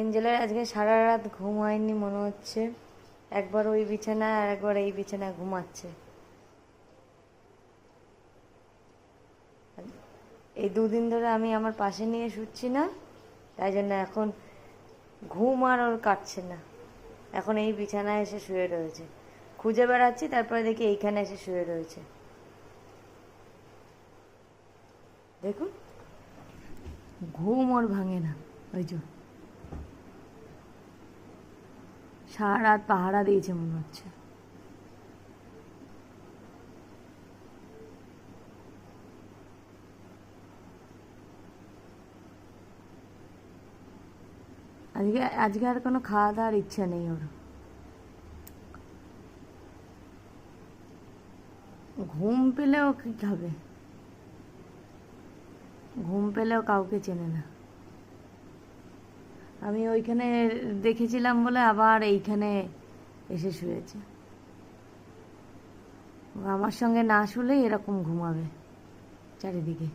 এঞ্জেলের আজকে সারা রাত ঘুম হয়নি মনে হচ্ছে। একবার ওই বিছানায় আর একবার এই বিছানায় ঘুমাচ্ছে। এই দুদিন ধরে আমি আমার পাশে নিয়ে শুচ্ছি না, তাই জন্য এখন ঘুম আর ওর কাটছে না। এখন এই বিছানায় এসে শুয়ে রয়েছে। খুঁজে বেড়াচ্ছি, তারপরে দেখি এইখানে এসে শুয়ে রয়েছে। দেখুন, ঘুম ওর ভাঙে না। ওই যে সারা রাত পাহারা দিয়েছে মনে হচ্ছে। আজকে আজকে আর কোনো খাওয়া দাওয়ার ইচ্ছা নেই ওর। ঘুম পেলেও কি খাবে? ঘুম পেলেও কাউকে চেনে না। আমি ওইখানে দেখেছিলাম বলে আবার এইখানে এসে শুয়েছে। ও আমার সঙ্গে না শুলেই এরকম ঘুমাবে চারিদিকে।